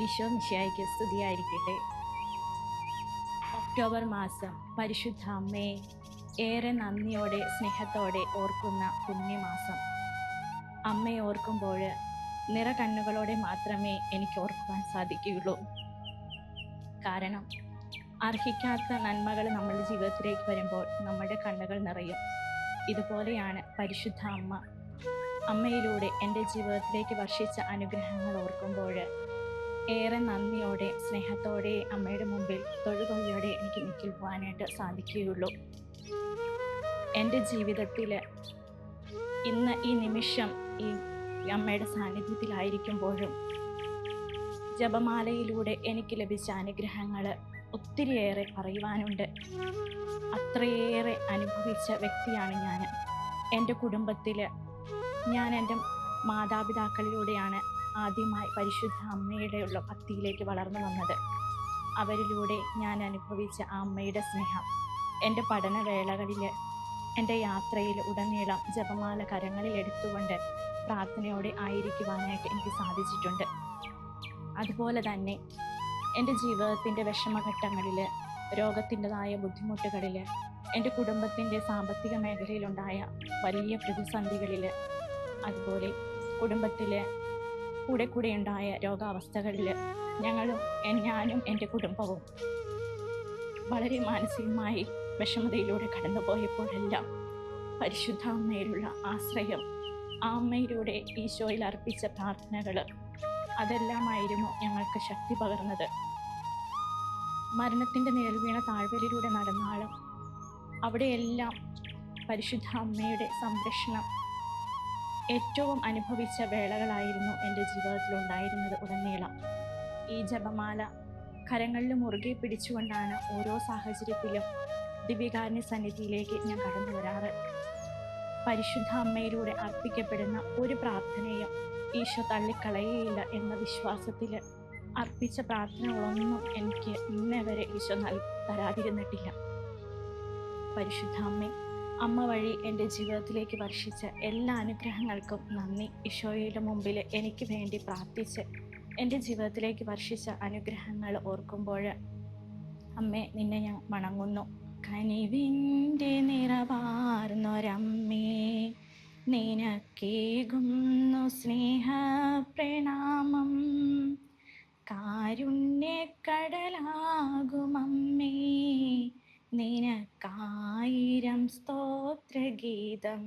ഈശോ മിശിഹായ്ക്ക് സ്തുതിയായിരിക്കട്ടെ. ഒക്ടോബർ മാസം പരിശുദ്ധ അമ്മയെ ഏറെ നന്ദിയോടെ സ്നേഹത്തോടെ ഓർക്കുന്ന പുണ്യമാസം. അമ്മയെ ഓർക്കുമ്പോൾ നിറകണ്ണുകളോടെ മാത്രമേ എനിക്ക് ഓർക്കുവാൻ സാധിക്കുകയുള്ളൂ. കാരണം അർഹിക്കാത്ത നന്മകൾ നമ്മുടെ ജീവിതത്തിലേക്ക് വരുമ്പോൾ നമ്മുടെ കണ്ണുകൾ നിറയും. ഇതുപോലെയാണ് പരിശുദ്ധ അമ്മയിലൂടെ എൻ്റെ ജീവിതത്തിലേക്ക് വർഷിച്ച അനുഗ്രഹങ്ങൾ ഓർക്കുമ്പോൾ ഏറെ നന്ദിയോടെ സ്നേഹത്തോടെ അമ്മയുടെ മുമ്പിൽ തൊഴുകയോടെ എനിക്ക് നിൽക്കുവാനായിട്ട് സാധിക്കുകയുള്ളൂ. എൻ്റെ ജീവിതത്തിൽ ഇന്ന് ഈ നിമിഷം ഈ അമ്മയുടെ സാന്നിധ്യത്തിലായിരിക്കുമ്പോഴും ജപമാലയിലൂടെ എനിക്ക് ലഭിച്ച അനുഗ്രഹങ്ങൾ ഒത്തിരിയേറെ പറയുവാനുണ്ട്. അത്രയേറെ അനുഭവിച്ച വ്യക്തിയാണ് ഞാൻ. എൻ്റെ കുടുംബത്തിൽ ഞാൻ എൻ്റെ മാതാപിതാക്കളിലൂടെയാണ് ആദ്യമായി പരിശുദ്ധ അമ്മയുടെയുള്ള ഭക്തിയിലേക്ക് വളർന്നു വന്നത്. അവരിലൂടെ ഞാൻ അനുഭവിച്ച ആ അമ്മയുടെ സ്നേഹം എൻ്റെ പഠനവേളകളിൽ, എൻ്റെ യാത്രയിൽ ഉടനീളം ജപമാല കരങ്ങളിൽ എടുത്തുകൊണ്ട് പ്രാർത്ഥനയോടെ ആയിരിക്കുവാനായിട്ട് എനിക്ക് സാധിച്ചിട്ടുണ്ട്. അതുപോലെ തന്നെ എൻ്റെ ജീവിതത്തിൻ്റെ വിഷമഘട്ടങ്ങളിൽ, രോഗത്തിൻ്റെതായ ബുദ്ധിമുട്ടുകളിൽ, എൻ്റെ കുടുംബത്തിൻ്റെ സാമ്പത്തിക മേഖലയിലുണ്ടായ വലിയ പ്രതിസന്ധികളിൽ, അതുപോലെ കുടുംബത്തിലെ കൂടെ ഉണ്ടായ രോഗാവസ്ഥകളിൽ ഞാനും എൻ്റെ കുടുംബവും വളരെ മാനസികമായി വിഷമതയിലൂടെ കടന്നുപോയപ്പോഴെല്ലാം പരിശുദ്ധ അമ്മയിലുള്ള ആശ്രയം, ആ അമ്മയിലൂടെ ഈശോയിൽ അർപ്പിച്ച പ്രാർത്ഥനകൾ, അതെല്ലാമായിരുന്നു ഞങ്ങൾക്ക് ശക്തി പകർന്നത്. മരണത്തിൻ്റെ നേർവീണ താഴ്വരയിലൂടെ നടന്നാലും അവിടെയെല്ലാം പരിശുദ്ധ അമ്മയുടെ സംരക്ഷണം ഏറ്റവും അനുഭവിച്ച വേളകളായിരുന്നു എൻ്റെ ജീവിതത്തിലുണ്ടായിരുന്നത് ഉടനീളം. ഈ ജപമാല കരങ്ങളിൽ മുറുകെ പിടിച്ചുകൊണ്ടാണ് ഓരോ സാഹചര്യത്തിലും ദിവ്യകാരുണ്യ സന്നിധിയിലേക്ക് ഞാൻ കടന്നു വരാറ്. പരിശുദ്ധ അമ്മയിലൂടെ അർപ്പിക്കപ്പെടുന്ന ഒരു പ്രാർത്ഥനയും ഈശോ തള്ളിക്കളയുകയില്ല എന്ന വിശ്വാസത്തിൽ അർപ്പിച്ച പ്രാർത്ഥനകളൊന്നും എനിക്ക് ഇന്നേ വരെ ഈശോ തരാതിരുന്നിട്ടില്ല. പരിശുദ്ധ അമ്മ വഴി എൻ്റെ ജീവിതത്തിലേക്ക് വർഷിച്ച എല്ലാ അനുഗ്രഹങ്ങൾക്കും നന്ദി. ഈശോയുടെ മുമ്പിൽ എനിക്ക് വേണ്ടി പ്രാർത്ഥിച്ച് എൻ്റെ ജീവിതത്തിലേക്ക് വർഷിച്ച അനുഗ്രഹങ്ങൾ ഓർക്കുമ്പോൾ അമ്മേ, നിന്നെ ഞാൻ വണങ്ങുന്നു. കനിവിൻ്റെ നിറവാർന്നൊരമ്മേ, നിനക്കേകുന്നു സ്നേഹ പ്രണാമം. കാരുണ്യക്കടലാകുമമ്മേ, നിനക്കായിരം സ്തോത്രഗീതം.